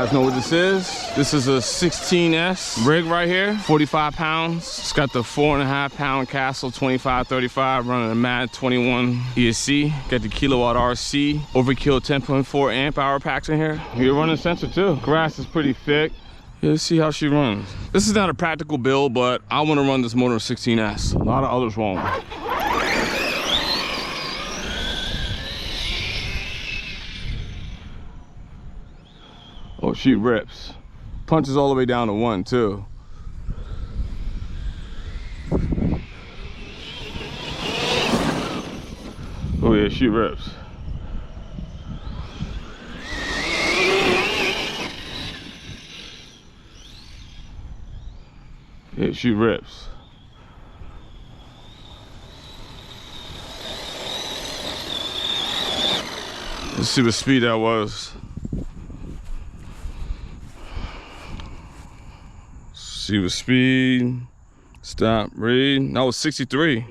guys know what this is. This is a 16S rig right here, 45 pounds. It's got the 4.5 pound Castle 2535 running a Max21 ESC. Got the KiloWattRC OVERKILL 10.4 amp hour packs in here. You're running sensor too. Grass is pretty thick. Yeah, let's see how she runs. This is not a practical build, but I want to run this motor 16S. A lot of others won't. Oh, she rips. Punches all the way down to 1 too. Oh yeah, she rips. Yeah, she rips. Let's see what speed that was. See what speed. Stop, read. That was 63.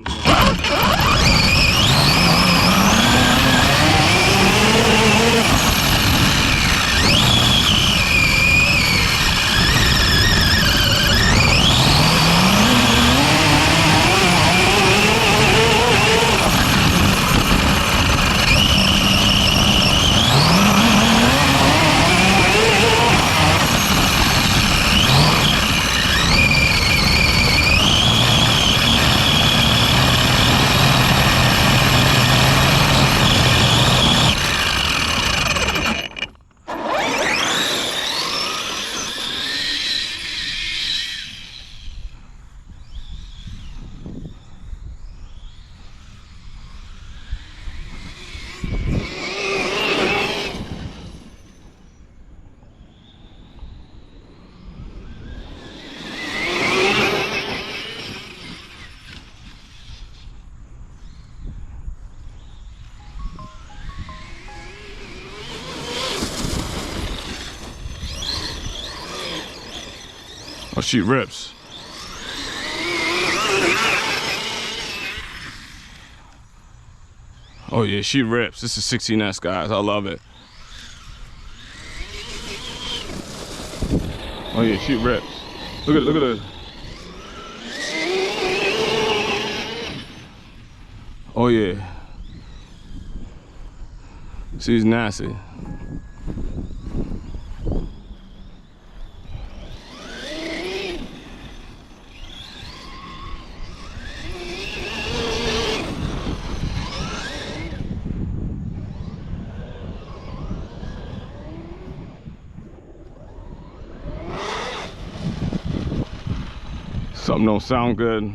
Oh, she rips. Oh yeah, she rips. This is 16S, guys. I love it. Oh yeah, she rips. Look at her. Oh yeah. She's nasty. Something don't sound good.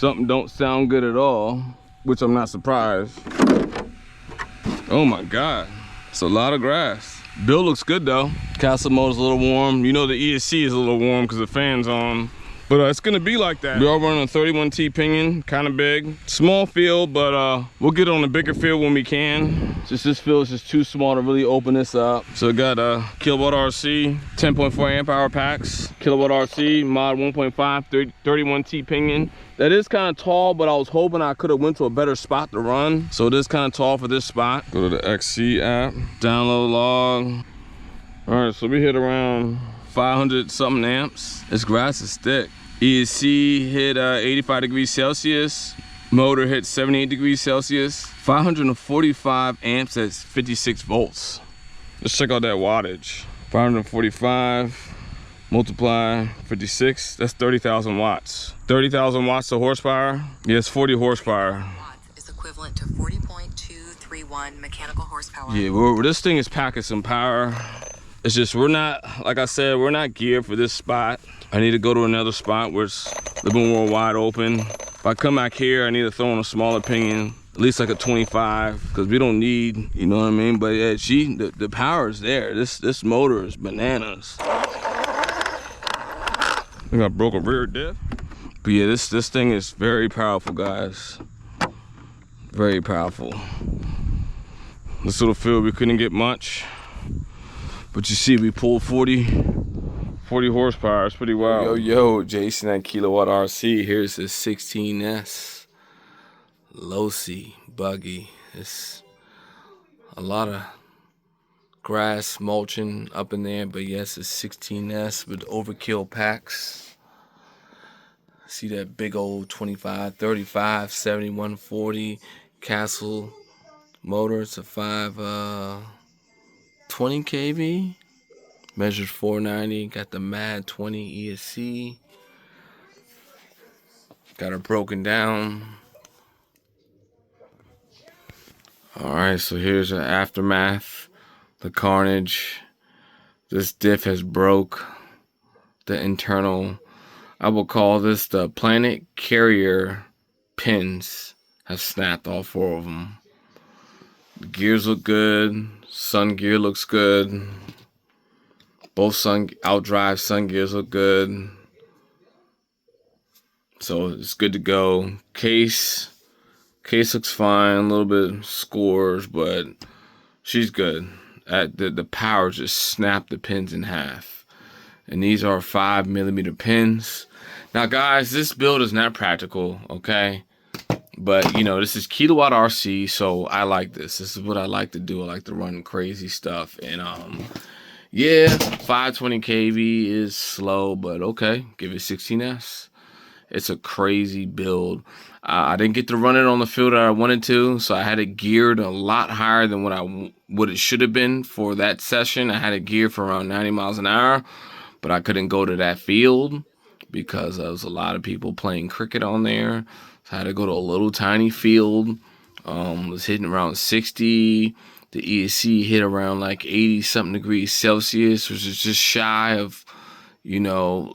Something don't sound good at all, which I'm not surprised. Oh my God, it's a lot of grass. Build looks good though. Castle mode's a little warm. You know the ESC is a little warm because the fan's on, But it's gonna be like that. We are running a 31T pinion, kind of big. Small field, but we'll get on a bigger field when we can. Just this field is just too small to really open this up. So we got KiloWattRC 10.4 amp hour packs, KiloWattRC mod 1.5 31T pinion. That is kind of tall, but I was hoping I could have went to a better spot to run. So it is kind of tall for this spot. Go to the XC app, download log. All right, so we hit around 500 something amps. This grass is thick. ESC hit 85 degrees Celsius. Motor hit 78 degrees Celsius. 545 amps at 56 volts. Let's check out that wattage. 545 multiply 56, that's 30,000 watts. 30,000 watts of horsepower. Yeah, it's 40 horsepower. Is equivalent to 40.231 mechanical horsepower. Yeah, this thing is packing some power. It's just, we're not, like I said, we're not geared for this spot. I need to go to another spot where it's a little more wide open. If I come back here, I need to throw in a smaller pinion, at least like a 25, because we don't need, you know what I mean? But yeah, the power is there. This motor is bananas. I think I broke a rear diff. But yeah, this thing is very powerful, guys. Very powerful. This little field, we couldn't get much. But you see, we pulled 40 horsepower. It's pretty wild. Yo, Jason at KiloWattRC. Here's the 16S Losi buggy. It's a lot of grass mulching up in there, but yes, it's 16S with overkill packs. See that big old 25, 35, 70, 140 Castle motor. It's a 520 kV. Measures 490. Got the Max21 ESC. Got her broken down. Alright, so here's an aftermath. The carnage. This diff has broke. The internal, I will call this the planet carrier pins have snapped, all 4 of them. The gears look good. Sun gear looks good. Both outdrive sun gears look good. So it's good to go. Case looks fine. A little bit scores, but she's good. The power just snapped the pins in half. And these are 5mm pins. Now guys, this build is not practical, okay? But you know, this is KiloWattRC, so I like this. This is what I like to do. I like to run crazy stuff. And yeah, 520 kV is slow, but okay, give it 16S. It's a crazy build. I didn't get to run it on the field that I wanted to, so I had it geared a lot higher than what it should have been for that session. I had it geared for around 90 miles an hour, but I couldn't go to that field because there was a lot of people playing cricket on there. So I had to go to a little tiny field. It was hitting around 60. The ESC hit around like 80 something degrees Celsius, which is just shy of, you know,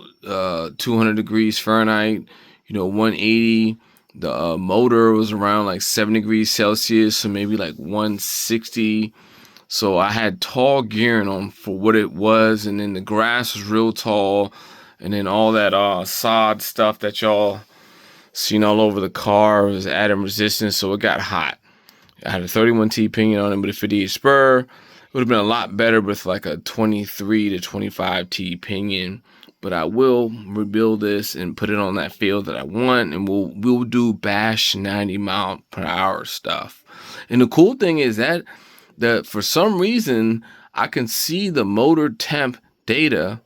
200 degrees Fahrenheit, you know, 180. The motor was around like 7 degrees Celsius, so maybe like 160. So I had tall gearing on for what it was, and then the grass was real tall, and then all that sod stuff that y'all seen all over the car was adding resistance, so it got hot. I had a 31T pinion on it with a 58 spur. It would have been a lot better with like a 23 to 25T pinion, but I will rebuild this and put it on that field that I want, and we'll do bash 90 mile per hour stuff. And the cool thing is that for some reason I can see the motor temp data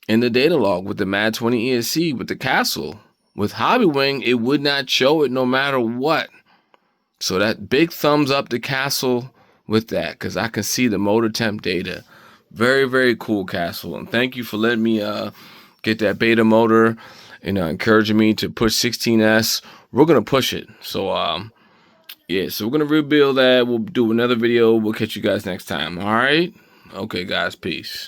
in the data log with the Max21 ESC with the Castle. With Hobbywing, it would not show it no matter what. So that big thumbs up to Castle with that, because I can see the motor temp data. Very, very cool, Castle. And thank you for letting me get that beta motor and encouraging me to push 16S. We're going to push it. So, yeah, so we're going to rebuild that. We'll do another video. We'll catch you guys next time. All right? Okay, guys. Peace.